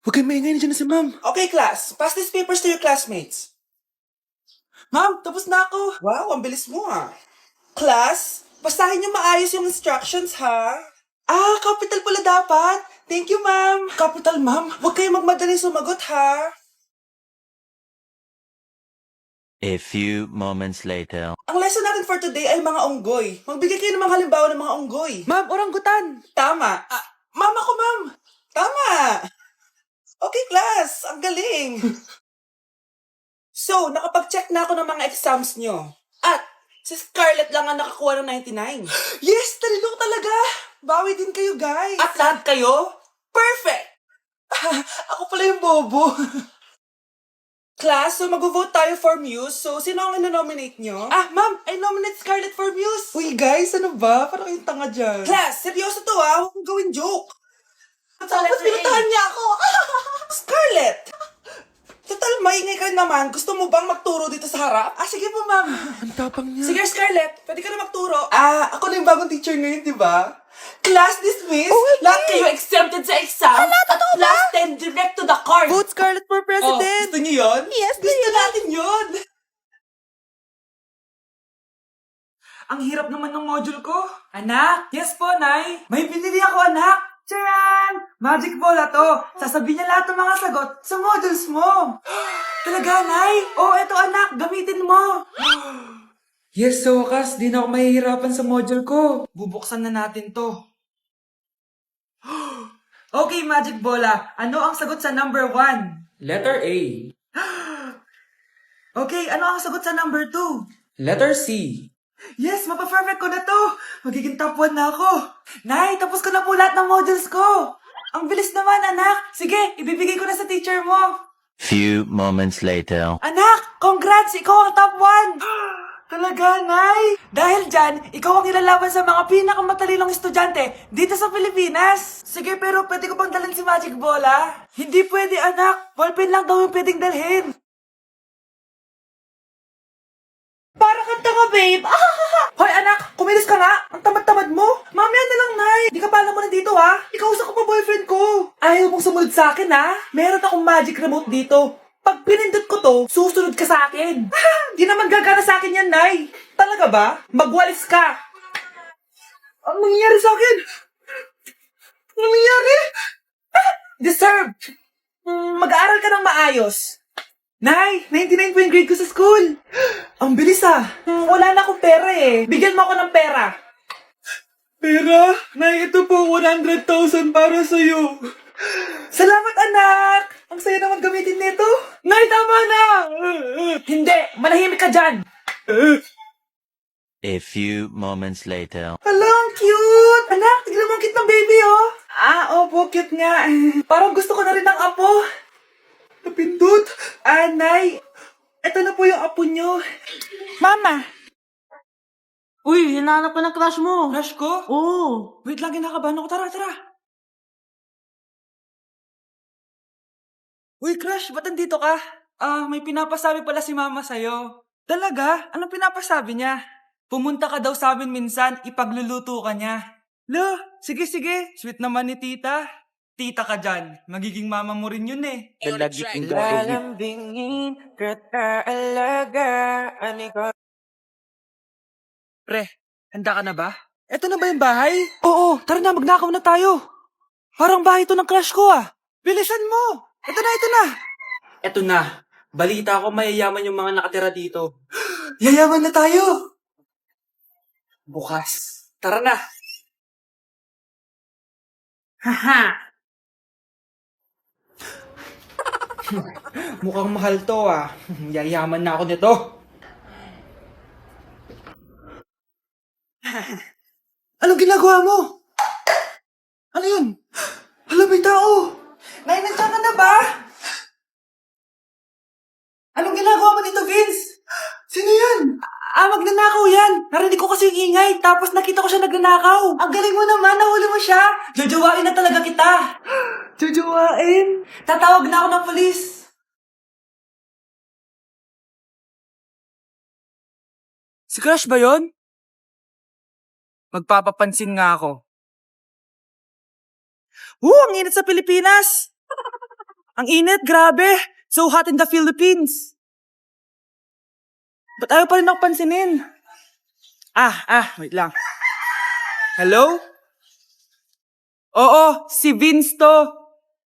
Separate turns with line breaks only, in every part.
Huwag kayong maingay, nandiyan na si ma'am.
Okay, class. Pass these papers to your classmates.
Ma'am, tapos na ako.
Wow, ang bilis mo ah. Class, basahin niyo maayos yung instructions ha. Ah, capital pala dapat. Thank you, ma'am.
Capital, ma'am.
Huwag kayong magmadaling sumagot ha.
A few moments later.
Ang lesson natin for today ay mga unggoy. Magbigay kayo ng mga halimbawa ng mga unggoy.
Ma'am, oranggutan.
Tama. Ma'am ako, ma'am. Tama. Okay, class. Ang galing. So, nakapag-check na ako ng mga exams nyo. At, si Scarlett lang ang nakakuha ng 99.
Yes, talino talaga. Bawi din kayo, guys.
At lahat kayo, perfect!
Ako pala yung bobo.
Class, so mag-vote tayo for Muse. So, sino ang ino-nominate nyo?
Ma'am, I nominate Scarlett for Muse. Uy, guys, ano ba? Parang yung tanga dyan.
Class, seryoso to ha. Huwag mong gawin joke.
Tapos pinuntahan niya ako.
Scarlett! Total, maingay ka naman. Gusto mo bang magturo dito sa harap?
Sige po, ma'am. Ang tapang niya.
Sige, Scarlett. Pwede ka na magturo.
Ako na yung bagong teacher ngayon, di ba?
Class dismissed. Lahat kayo exempted sa exam. At class 10 direct to the card.
Vote Scarlett for president.
Gusto niyo yun?
Yes,
Gusto natin yun.
Ang hirap naman ng module ko. Anak? Yes po, Nay. May binili ako, anak. Charan! Magic bola to. Sasabihin niya lahat ng mga sagot sa modules mo. Talaga, Nay? Oh, eto anak. Gamitin mo. Yes, sa wakas. Di na ako mahihirapan sa module ko. Bubuksan na natin to. Okay, Magic Bola. Ano ang sagot sa number 1?
Letter A.
Okay, ano ang sagot sa number 2?
Letter C.
Yes, mapa-perfect ko na to. Magiging top 1 na ako. Nay, tapos ko na po lahat ng modules ko. Ang bilis naman, anak. Sige, ibibigay ko na sa teacher mo.
Few moments later.
Anak, congrats! Ikaw ang top 1! Talaga, Nay? Dahil dyan, ikaw ang ilalaban sa mga pinakamatalinong estudyante dito sa Pilipinas. Sige, pero pwede ko bang dalhin si Magic Bola? Hindi pwede, anak. Ballpen lang daw yung pwedeng dalhin. Para kang tanga, babe. Hoy, anak, kumilos ka nga. Ang tamad-tamad mo. Mamaya na lang, Nay. Di ka pala mo nandito, ha? Ikausap ko pa boyfriend ko. Ayaw mong sumunod sa akin, ha? Meron akong magic remote dito. Pag pinindot ko to, susunod ka sa akin. Di naman gagana sa akin yan, Nay. Talaga ba? Magwalis ka. Ang nangyayari sa akin? Ang nangyayari? Deserve. Mag-aaral ka ng maayos. Nay, 99 po yung grade ko sa school. Ang bilis wala na akong pera eh. Bigyan mo ako ng pera. Pera? Nay, ito po 100,000 para sa'yo. Salamat, anak! Ang saya naman gamitin nito. Nay, tama na! Hindi, manahimik ka dyan.
A few moments later.
Hala, ang cute! Anak, tignan mo ang cute ng baby, oh. Opo, cute nga. Parang gusto ko na rin ng apo. Napindot. Nay, eto na po yung apo nyo. Mama!
Uy, hinahanap ka ng crush mo.
Crush ko?
Oo.
Wait lang, kinakabahan ako. Tara, tara. Uy, crush, ba't nandito ka? May pinapasabi pala si mama sa'yo. Talaga? Anong pinapasabi niya? Pumunta ka daw sa amin minsan, ipagluluto ka niya. Lo, sige, sige. Sweet naman ni tita. Tita ka dyan. Magiging mama mo rin yun eh.
Lalambingin kita alagaan ikaw.
Pre, handa ka na ba? Eto na ba yung bahay? Oo, tara na, magnakaw na tayo. Parang bahay to ng crush ko Bilisan mo! Ito na, ito na!
Eto na. Balita ko mayayaman yung mga nakatira dito.
Yayaman na tayo!
Bukas. Tara na.
Haha! Mukhang mahal to Yayaman na ako nito. Anong ginagawa mo? Ano yun? Hala, may tao! Nay, nandiyan ka na ba? Anong ginagawa mo dito, Vince? Sino yan? Magnanakaw yan. Narinig ko kasi yung ingay, tapos nakita ko siya nagnanakaw. Ang galing mo naman, nahuli mo siya. Jojowain na talaga kita. Jojowain? Tatawag na ako ng polis. Si Crush ba yon? Magpapapansin nga ako. Ang init sa Pilipinas!
Ang init, grabe. So hot in the Philippines. Ba't ayaw pa rin ako pansinin? Wait lang. Hello? Oo, si Vince to.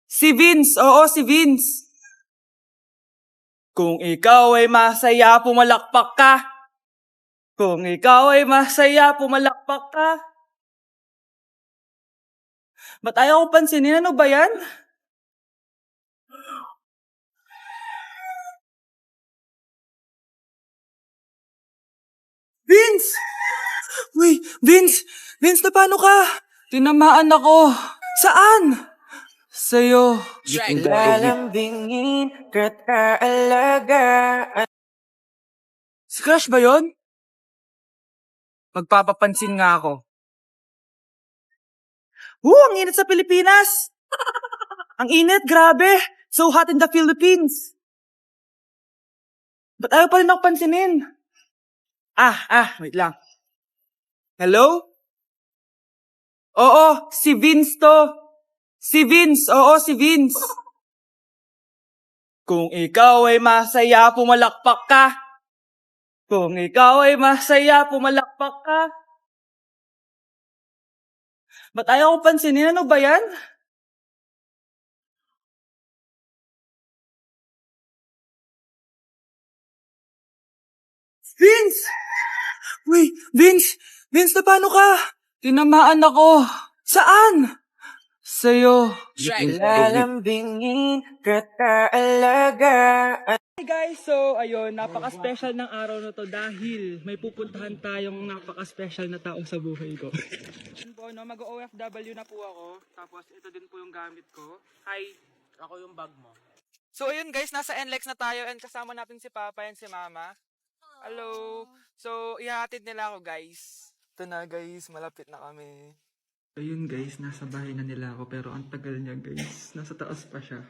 Si Vince, oo, si Vince. Kung ikaw ay masaya, pumalakpak ka. Kung ikaw ay masaya, pumalakpak ka. Ba't ayaw ko pansinin? Ano ba yan? Vince! Uy, Vince! Vince, na paano ka? Tinamaan ako. Saan? Sa'yo.
Lalambingin ka't kaalagaan.
Si Crush ba yon? Magpapapansin nga ako. Ang init sa Pilipinas! Ang init, grabe! So hot in the Philippines! Ba't ayaw pa rin ako pansinin? Wait lang. Hello? Oo, si Vince to. Si Vince, oo, si Vince. Kung ikaw ay masaya, pumalakpak ka. Kung ikaw ay masaya, pumalakpak ka. Ba't ayaw ko pansinin? Ano ba yan? Vince! Uy, Vince! Vince, na paano ka? Tinamaan ako. Saan? Sa'yo.
Lalambingin ka't kaalagaan.
Hey guys, so ayun, napaka-special ng araw na to dahil may pupuntahan tayong napaka-special na tao sa buhay ko. Yun po, no, mag-OFW na po ako, tapos ito din po yung gamit ko. Hi, ako yung bag mo. So ayun guys, nasa NLEX na tayo and kasama natin si Papa and si Mama. Hello! So, ihahatid nila ako guys. Ito na guys, malapit na kami. Ayun guys, nasa bahay na nila ako pero ang tagal niya guys. Nasa taas pa siya.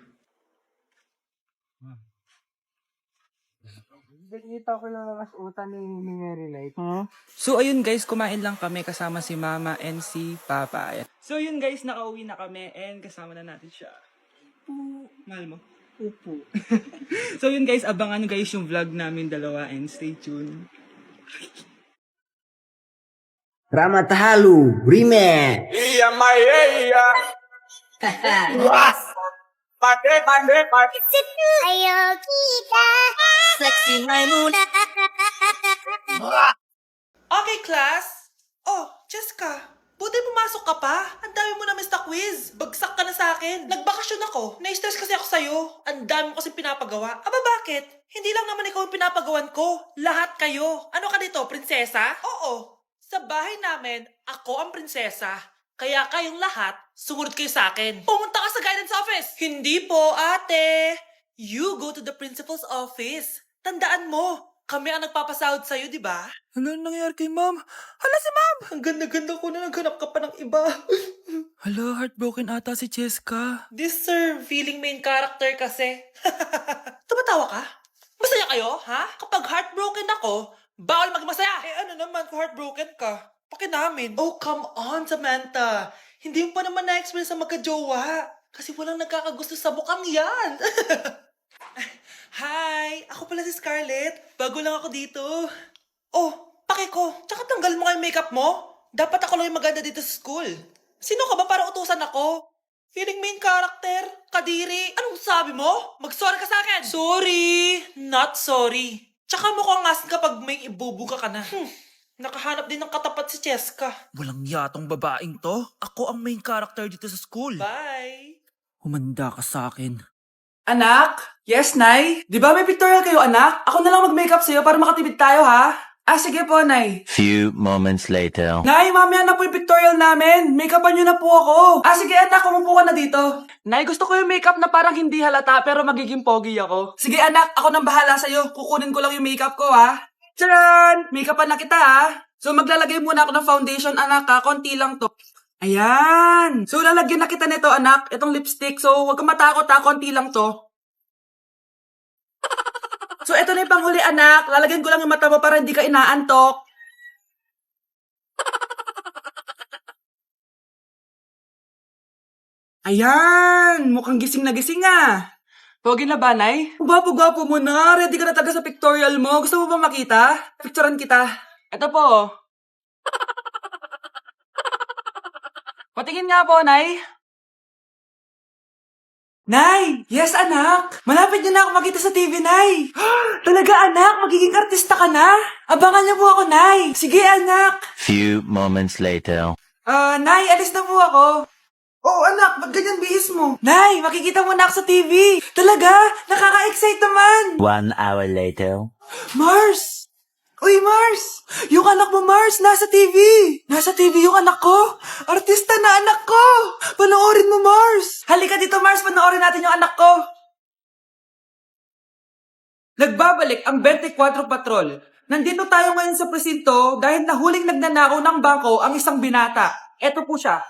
Nakita ko lang mas uta ni Mary Light.
So ayun guys, kumain lang kami kasama si Mama and si Papa. Ayan. So yun guys, nakauwi na kami and kasama na natin siya. Mahal mo? Upo. So yun guys, abangan guys yung vlog namin dalawa and stay tuned.
Ramatahalu Remix.
Ayo kita flexing my mood.
Okay, class? Oh, Jessica, buti pumasok ka pa. Ang dami mo na miss na quiz. Bagsak ka na sa akin. Nagbakasyon ako. Na-stress kasi ako sa'yo. Ang dami mo kasi pinapagawa. Aba, bakit? Hindi lang naman ikaw yung pinapagawan ko. Lahat kayo. Ano ka dito, prinsesa? Oo. Sa bahay namin, ako ang prinsesa. Kaya kayong lahat, sumunod kayo sa akin. Pumunta ka sa guidance office. Hindi po, ate. You go to the principal's office. Tandaan mo, kami ang nagpapasahod sa'yo, di ba?
Ano nangyayari kay Ma'am? Hala si Ma'am!
Ang ganda-ganda ko na naghanap ka pa ng iba.
Hala, heartbroken ata si Cheska.
This sir, feeling main character kasi. Tumatawa ka? Masaya kayo, ha? Kapag heartbroken ako, bawal maging masaya. Ano naman kung heartbroken ka? Pakinamin. Oh, come on, Samantha. Hindi mo pa naman na-experience sa magka-jowa. Kasi walang nagkakagusto sa bukang yan. Hi! Ako pala si Scarlett. Bago lang ako dito. Oh, pake ko. Tsaka tanggal mo yung makeup mo. Dapat ako lang yung maganda dito sa school. Sino ka ba para utusan ako? Feeling main character? Kadiri? Anong sabi mo? Mag-sorry ka sa akin. Sorry! Not sorry. Tsaka mukhang asin kapag may ibubuga ka na. Nakahanap din ng katapat si Cheska.
Walang yatong babaeng to. Ako ang main character dito sa school.
Bye!
Humanda ka sa akin. Anak? Yes, Nay? Di ba may pictorial kayo, anak? Ako na lang mag-makeup sa'yo para makatipid tayo, ha? Sige po, Nay.
Few moments later.
Nay, mamaya na po yung pictorial namin. Make-upan nyo na po ako. Sige, anak, umupo ka na dito. Nay, gusto ko yung makeup na parang hindi halata pero magiging pogi ako. Sige, anak, ako nang bahala sa'yo. Kukunin ko lang yung makeup ko, ha? Tcharan! Make-upan na kita, ha? So, maglalagay muna ako ng foundation, anak, ha? Konti lang to. Ayan! So, lalagyan na kita nito, anak. Itong lipstick. So, huwag kang matakot, ha? Konti lang to. So, ito na yung panghuli, anak. Lalagyan ko lang yung mata mo para hindi ka inaantok. Ayan! Mukhang gising na gising, ah. Pogi na ba, Nay? Gwapo-gwapo mo na. Ready ka na talaga sa pictorial mo. Gusto mo ba makita? Picturean kita. Ito po. Oh. Patingin nga po, Nay. Nay! Yes, anak! Malapit niyo na ako makita sa TV, Nay! Talaga, anak! Magiging artista ka na! Abangan niyo po ako, Nay! Sige, anak!
Few moments later.
Nay, alis na po ako.
Oo anak, ba't ganyan bihis mo?
Nay, makikita mo na ako sa TV! Talaga! Nakaka-excite naman!
1 hour later.
Mars! Uy, Mars! Yung anak mo, Mars, nasa TV! Nasa TV yung anak ko! Artista na anak ko! Panoorin mo, Mars! Halika dito, Mars, panoorin natin yung anak ko! Nagbabalik ang 24 Patrol. Nandito tayo ngayon sa presinto dahil nahuling nagnanakaw ng bangko ang isang binata. Eto po siya.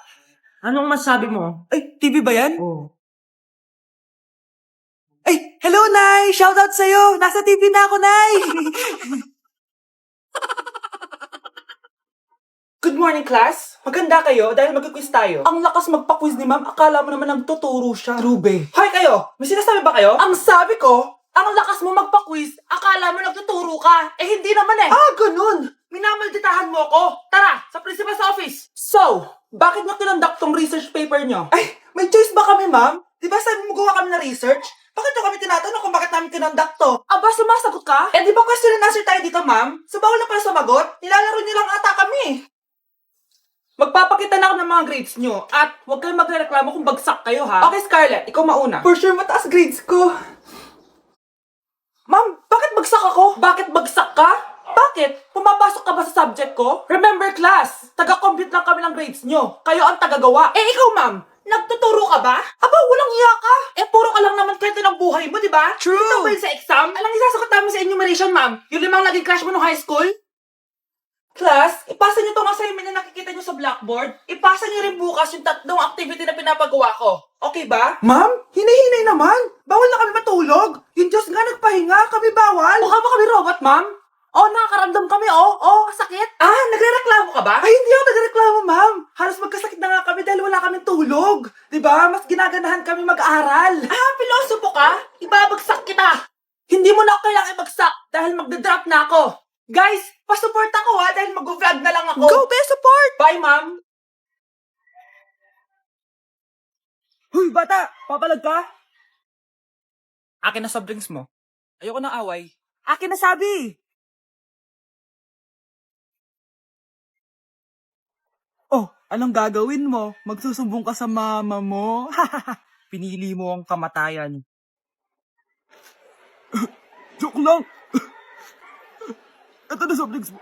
Anong masabi mo?
Ay, TV ba yan?
Oh.
Ay, hello, Nay! Shoutout sa'yo! Nasa TV na ako, Nay! Good morning, class. Maganda kayo dahil mag-quiz tayo. Ang lakas magpa-quiz ni ma'am. Akala mo naman nagtuturo siya. Trube. Hoy kayo! May sinasabi ba kayo? Ang sabi ko, ang lakas mo magpa-quiz. Akala mo nagtuturo ka. Eh, hindi naman eh. Ah, ganun. Minamalditahan mo ako. Tara, sa principal's office. So, bakit nyo tinandak tong research paper nyo? Ay, may choice ba kami, ma'am? Di ba sabi mo gawa kami ng research? Bakit nyo kami tinatanong kung bakit namin tinandak to? Aba, sumasagot ka? Eh, di ba question and answer tayo dito, ma'am? So, bawal na pala sumagot? Nilalaro nyo lang ata kami. Magpapakita na ako ng mga grades nyo at huwag kayong magreklamo kung bagsak kayo, ha? Okay, Scarlett, ikaw mauna. For sure, mataas grades ko. Ma'am, bakit bagsak ako? Bakit bagsak ka? Bakit? Pumapasok ka ba sa subject ko? Remember, class, taga-compute lang kami ng grades nyo. Kayo ang tagagawa. Eh, ikaw, ma'am, nagtuturo ka ba? Aba, walang iya ka. Eh, puro ka lang naman kwento ng buhay mo, di ba? True. Ito ba yun sa exam? Alang isasagot namin sa enumeration, ma'am. Yung 5 naging crush mo nung high school? Class, ipasa niyo tong assignment na nakikita niyo sa blackboard. Ipasa niyo rin bukas yung 3 activity na pinapagawa ko. Okay ba?
Ma'am, hinay-hinay naman. Bawal na kami matulog. Yung Diyos nga nagpahinga, kami bawal.
Mukha ba kami robot, ma'am? Oh, nakakaramdam kami, oh. Oh, sakit. Ah, nagrereklamo ka ba?
Ay, hindi ako nagreklamo, ma'am. Halos magkasakit na nga kami dahil wala kaming tulog. Diba? Mas ginaganahan kami mag-aral.
Ah, pilosopo ka? Ibabagsak kita. Hindi mo na ako kailangan ibagsak dahil magda-drop na ako. Guys, pa-support ako ha dahil mag-vlog na lang ako.
Go, best support!
Bye, ma'am. Huy, bata! Papalag ka? Akin na soft drinks mo. Ayoko ng away. Akin na sabi! Oh, anong gagawin mo? Magsusumbong ka sa mama mo? Pinili mo ang kamatayan.
Joke lang. Ito na soft drinks mo.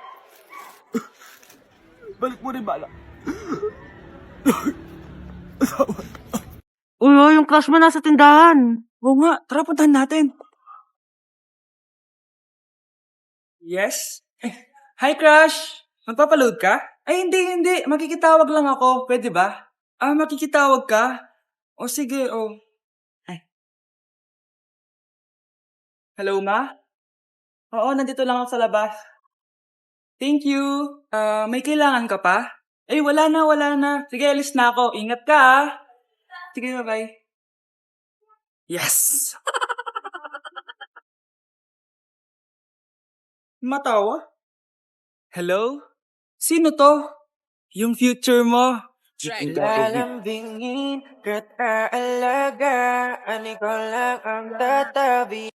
Balik mo rin bala.
Uy, yung crush mo nasa tindahan.
Oo nga, tara puntahan natin. Yes? Hi, crush! Magpapaload ka? Ay, hindi. Makikitawag lang ako. Pwede ba? Ah, makikitawag ka? O sige, o. Ay. Hello, ma? Oo, nandito lang ako sa labas. Thank you. May kailangan ka pa? Eh, wala na. Sige, alis na ako. Ingat ka, ha? Sige, bye-bye. Yes! Matawa? Hello? Sino to? Yung future mo.
Lalambingin ka't aalagaan, ikaw lang ang tatabi.